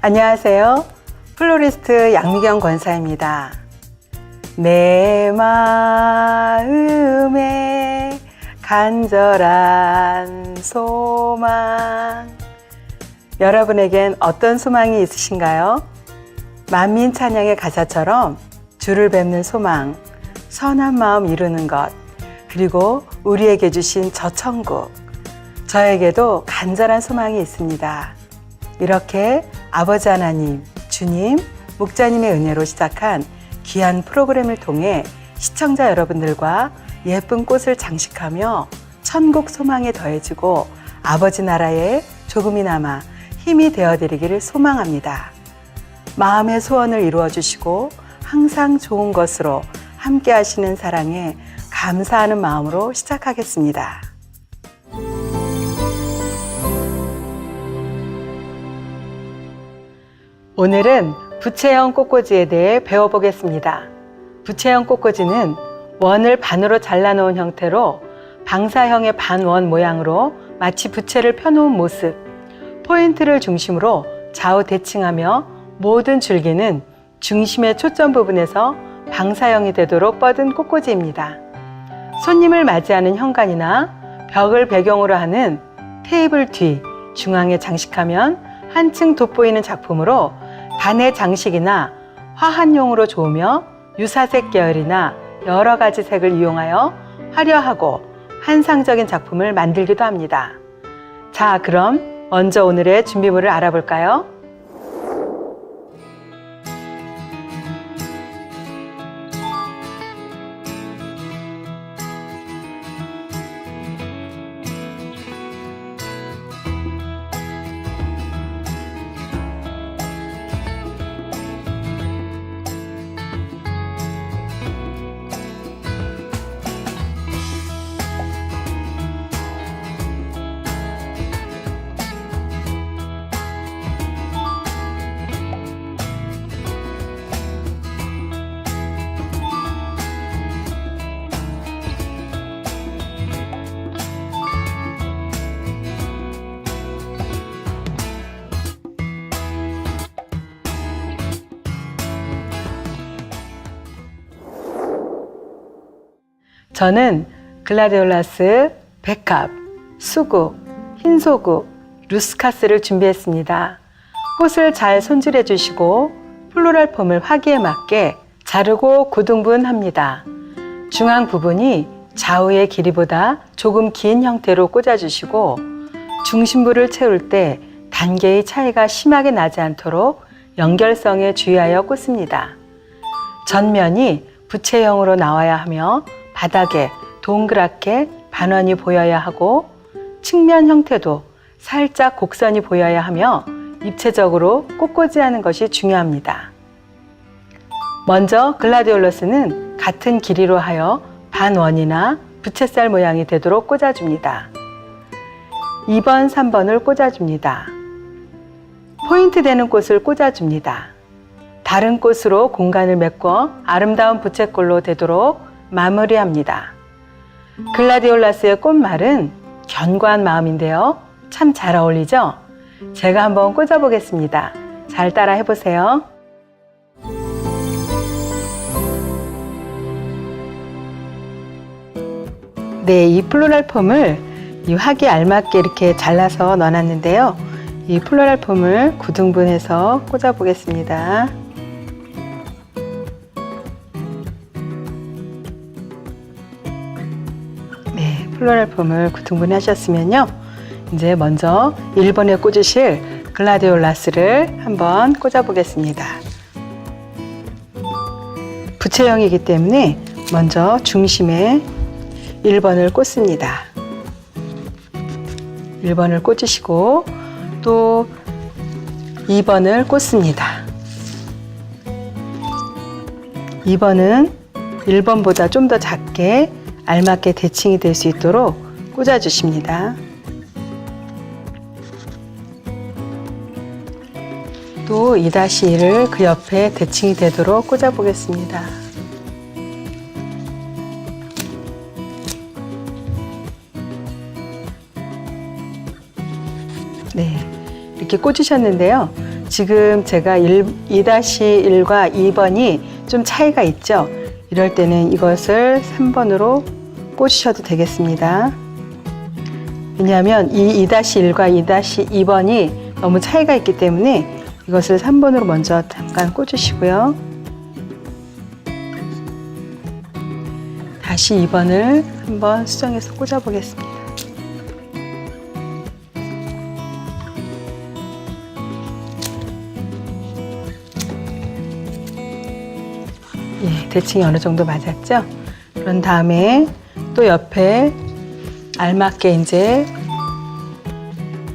안녕하세요. 플로리스트 양미경 권사입니다. 내 마음에 간절한 소망. 여러분에겐 어떤 소망이 있으신가요? 만민 찬양의 가사처럼 주를 뵙는 소망, 선한 마음 이루는 것, 그리고 우리에게 주신 저 천국. 저에게도 간절한 소망이 있습니다. 이렇게 아버지 하나님, 주님, 목자님의 은혜로 시작한 귀한 프로그램을 통해 시청자 여러분들과 예쁜 꽃을 장식하며 천국 소망에 더해지고 아버지 나라에 조금이나마 힘이 되어드리기를 소망합니다. 마음의 소원을 이루어 주시고 항상 좋은 것으로 함께 하시는 사랑에 감사하는 마음으로 시작하겠습니다. 오늘은 부채형 꽃꽂이에 대해 배워보겠습니다. 부채형 꽃꽂이는 원을 반으로 잘라놓은 형태로 방사형의 반원 모양으로 마치 부채를 펴놓은 모습, 포인트를 중심으로 좌우 대칭하며 모든 줄기는 중심의 초점 부분에서 방사형이 되도록 뻗은 꽃꽂이입니다. 손님을 맞이하는 현관이나 벽을 배경으로 하는 테이블 뒤 중앙에 장식하면 한층 돋보이는 작품으로 단의 장식이나 화한용으로 좋으며 유사색 계열이나 여러 가지 색을 이용하여 화려하고 환상적인 작품을 만들기도 합니다. 자, 그럼 먼저 오늘의 준비물을 알아볼까요? 저는 글라디올라스, 백합, 수국, 흰소국, 루스카스를 준비했습니다. 꽃을 잘 손질해 주시고 플로럴 폼을 화기에 맞게 자르고 고등분합니다. 중앙 부분이 좌우의 길이보다 조금 긴 형태로 꽂아주시고 중심부를 채울 때 단계의 차이가 심하게 나지 않도록 연결성에 주의하여 꽂습니다. 전면이 부채형으로 나와야 하며 바닥에 동그랗게 반원이 보여야 하고 측면 형태도 살짝 곡선이 보여야 하며 입체적으로 꽃꽂이하는 것이 중요합니다. 먼저 글라디올러스는 같은 길이로 하여 반원이나 부채살 모양이 되도록 꽂아줍니다. 2번, 3번을 꽂아줍니다. 포인트 되는 꽃을 꽂아줍니다. 다른 꽃으로 공간을 메꿔 아름다운 부채꼴로 되도록 마무리합니다. 글라디올라스의 꽃말은 견고한 마음인데요. 참 잘 어울리죠? 제가 한번 꽂아보겠습니다. 잘 따라 해보세요. 네, 이 플로럴 폼을 이 화기에 알맞게 이렇게 잘라서 넣어놨는데요. 이 플로럴 폼을 9등분해서 꽂아보겠습니다. 플로럴 폼을 9등분 하셨으면요. 이제 먼저 1번에 꽂으실 글라디올라스를 한번 꽂아 보겠습니다. 부채형이기 때문에 먼저 중심에 1번을 꽂습니다. 1번을 꽂으시고 또 2번을 꽂습니다. 2번은 1번보다 좀 더 작게 알맞게 대칭이 될 수 있도록 꽂아주십니다. 또 2-1을 그 옆에 대칭이 되도록 꽂아보겠습니다. 네, 이렇게 꽂으셨는데요. 지금 제가 2-1과 2번이 좀 차이가 있죠. 이럴 때는 이것을 3번으로 꽂으셔도 되겠습니다. 왜냐하면 이 2-1과 2-2번이 너무 차이가 있기 때문에 이것을 3번으로 먼저 잠깐 꽂으시고요. 다시 2번을 한번 수정해서 꽂아 보겠습니다. 예, 대칭이 어느 정도 맞았죠? 그런 다음에 또 옆에 알맞게 이제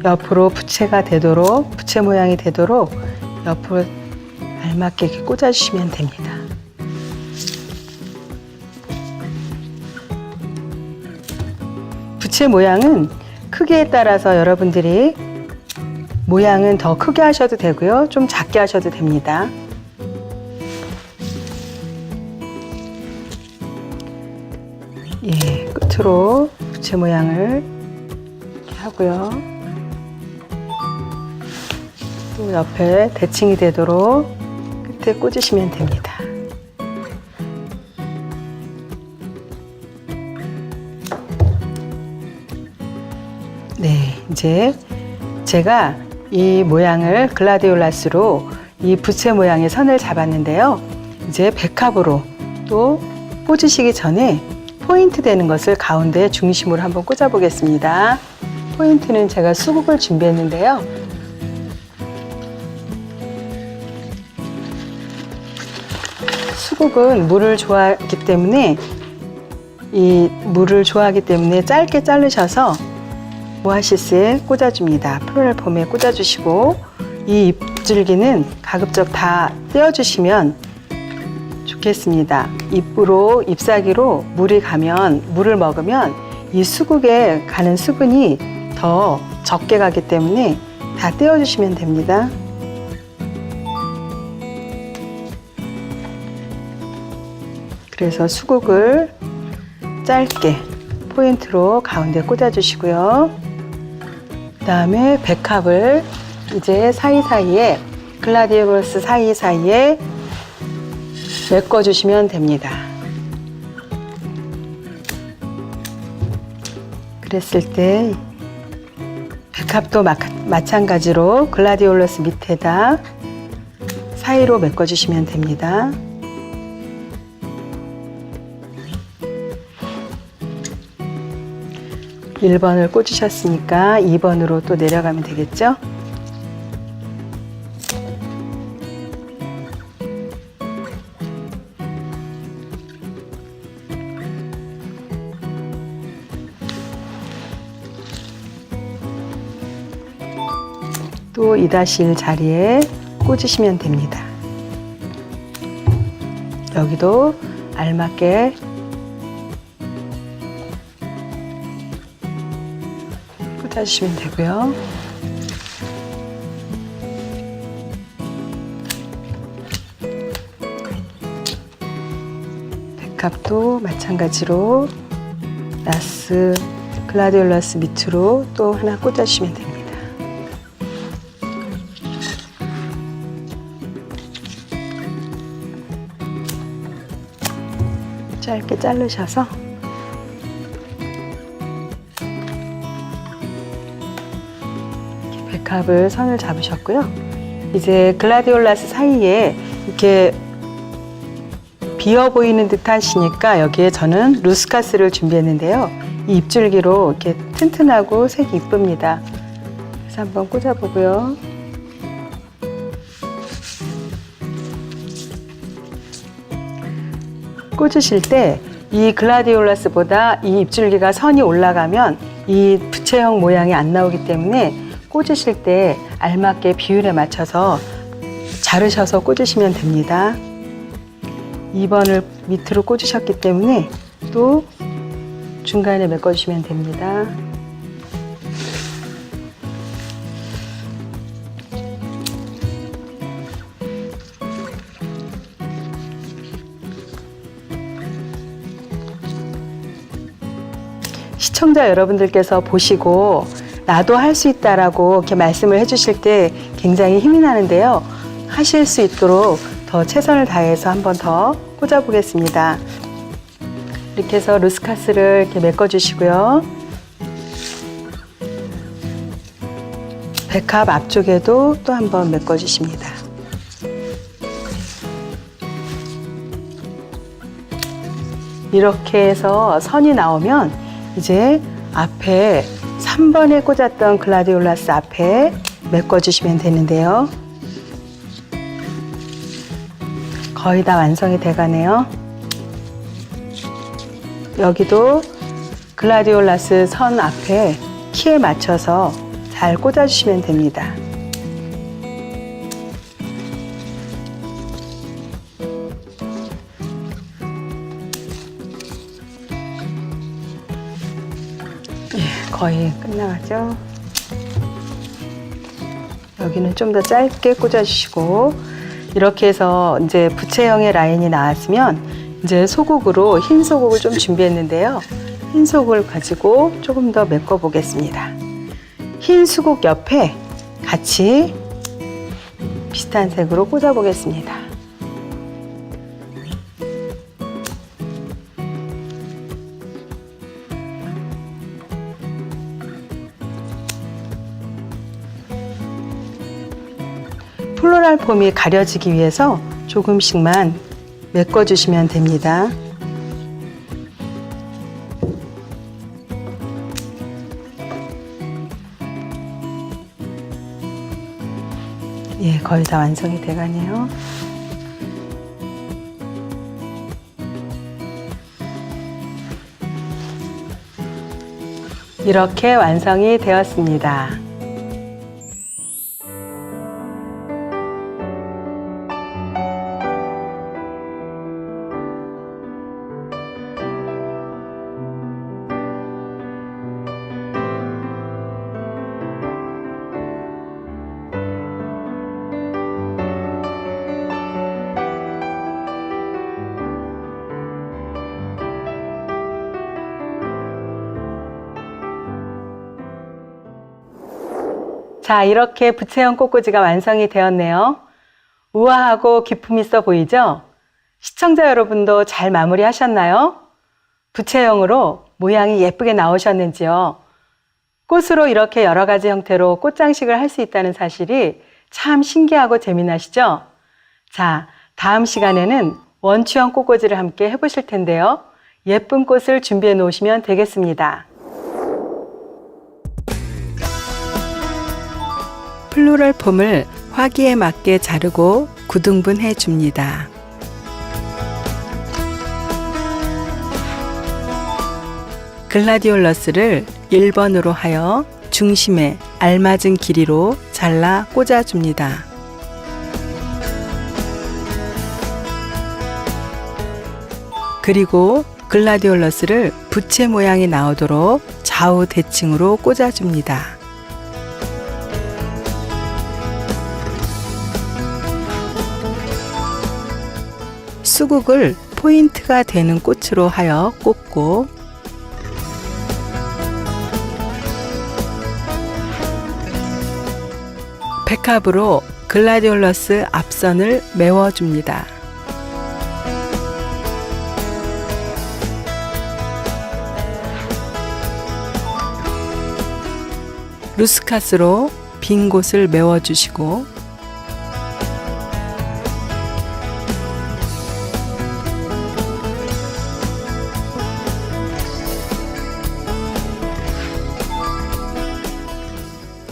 옆으로 부채가 되도록, 부채 모양이 되도록 옆으로 알맞게 이렇게 꽂아주시면 됩니다. 부채 모양은 크기에 따라서 여러분들이 모양은 더 크게 하셔도 되고요. 좀 작게 하셔도 됩니다. 예, 끝으로 부채 모양을 이렇게 하고요. 또 옆에 대칭이 되도록 끝에 꽂으시면 됩니다. 네, 이제 제가 이 모양을 글라디올라스로 이 부채 모양의 선을 잡았는데요. 이제 백합으로 또 꽂으시기 전에 포인트 되는 것을 가운데 중심으로 한번 꽂아 보겠습니다. 포인트는 제가 수국을 준비했는데요. 수국은 물을 좋아하기 때문에 짧게 자르셔서 오아시스에 꽂아줍니다. 플로럴 폼에 꽂아주시고 이 잎줄기는 가급적 다 떼어주시면 좋겠습니다. 잎사귀로 물을 먹으면 이 수국에 가는 수분이 더 적게 가기 때문에 다 떼어주시면 됩니다. 그래서 수국을 짧게 포인트로 가운데 꽂아주시고요. 그 다음에 백합을 이제 사이사이에 글라디올라스 사이사이에 메꿔주시면 됩니다. 그랬을 때 백합도 마찬가지로 글라디올라스 밑에다 사이로 메꿔주시면 됩니다. 일 번을 꽂으셨으니까 2번으로 또 내려가면 되겠죠? 또 2-1 자리에 꽂으시면 됩니다. 여기도 알맞게 꽂아주시면 되고요. 백합도 마찬가지로 글라디올라스 밑으로 또 하나 꽂아주시면 됩니다. 짧게 자르셔서 백합을 선을 잡으셨고요. 이제 글라디올라스 사이에 이렇게 비어 보이는 듯 하시니까 여기에 저는 루스카스를 준비했는데요. 이 잎줄기로 이렇게 튼튼하고 색이 이쁩니다. 그래서 한번 꽂아보고요. 꽂으실 때 이 글라디올라스보다 이 잎줄기가 선이 올라가면 이 부채형 모양이 안 나오기 때문에 꽂으실 때 알맞게 비율에 맞춰서 자르셔서 꽂으시면 됩니다. 2번을 밑으로 꽂으셨기 때문에 또 중간에 메꿔주시면 됩니다. 시청자 여러분들께서 보시고 나도 할 수 있다라고 이렇게 말씀을 해주실 때 굉장히 힘이 나는데요. 하실 수 있도록 더 최선을 다해서 한 번 더 꽂아보겠습니다. 이렇게 해서 루스카스를 이렇게 메꿔주시고요. 백합 앞쪽에도 또 한 번 메꿔주십니다. 이렇게 해서 선이 나오면 이제 앞에 3번에 꽂았던 글라디올라스 앞에 메꿔주시면 되는데요. 거의 다 완성이 돼가네요. 여기도 글라디올라스 선 앞에 키에 맞춰서 잘 꽂아주시면 됩니다. 거의 끝나가죠. 여기는 좀 더 짧게 꽂아주시고, 이렇게 해서 이제 부채형의 라인이 나왔으면 이제 소국으로 흰 소국을 좀 준비했는데요. 흰 소국을 가지고 조금 더 메꿔 보겠습니다. 흰 수국 옆에 같이 비슷한 색으로 꽂아 보겠습니다. 플로럴 폼이 가려지기 위해서 조금씩만 메꿔주시면 됩니다. 예, 거의 다 완성이 돼가네요. 이렇게 완성이 되었습니다. 자, 이렇게 부채형 꽃꽂이가 완성이 되었네요. 우아하고 기품 있어 보이죠? 시청자 여러분도 잘 마무리하셨나요? 부채형으로 모양이 예쁘게 나오셨는지요? 꽃으로 이렇게 여러 가지 형태로 꽃장식을 할 수 있다는 사실이 참 신기하고 재미나시죠? 자, 다음 시간에는 원추형 꽃꽂이를 함께 해보실 텐데요. 예쁜 꽃을 준비해 놓으시면 되겠습니다. 플로럴 폼을 화기에 맞게 자르고 9등분 해줍니다. 글라디올러스를 1번으로 하여 중심에 알맞은 길이로 잘라 꽂아줍니다. 그리고 글라디올러스를 부채 모양이 나오도록 좌우 대칭으로 꽂아줍니다. 수국을 포인트가 되는 꽃으로 하여 꽂고, 백합으로 글라디올러스 앞선을 메워줍니다. 루스카스로 빈 곳을 메워주시고,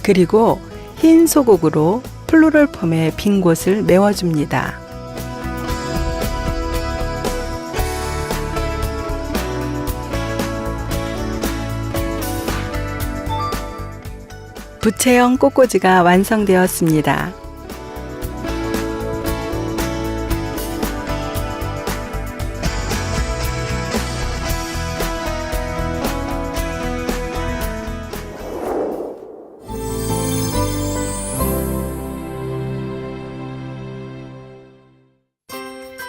그리고 흰 소국으로 플로럴 폼의 빈 곳을 메워줍니다. 부채형 꽃꽂이가 완성되었습니다.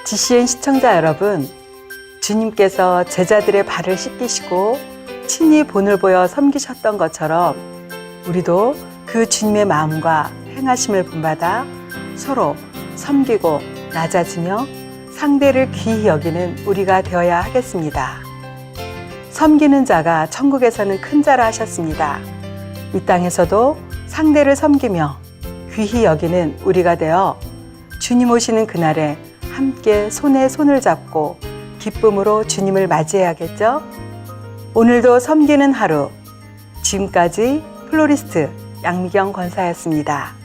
GCN 시청자 여러분, 주님께서 제자들의 발을 씻기시고 친히 본을 보여 섬기셨던 것처럼 우리도 그 주님의 마음과 행하심을 본받아 서로 섬기고 낮아지며 상대를 귀히 여기는 우리가 되어야 하겠습니다. 섬기는 자가 천국에서는 큰 자라 하셨습니다. 이 땅에서도 상대를 섬기며 귀히 여기는 우리가 되어 주님 오시는 그날에 함께 손에 손을 잡고 기쁨으로 주님을 맞이해야겠죠? 오늘도 섬기는 하루. 지금까지 플로리스트 양미경 권사였습니다.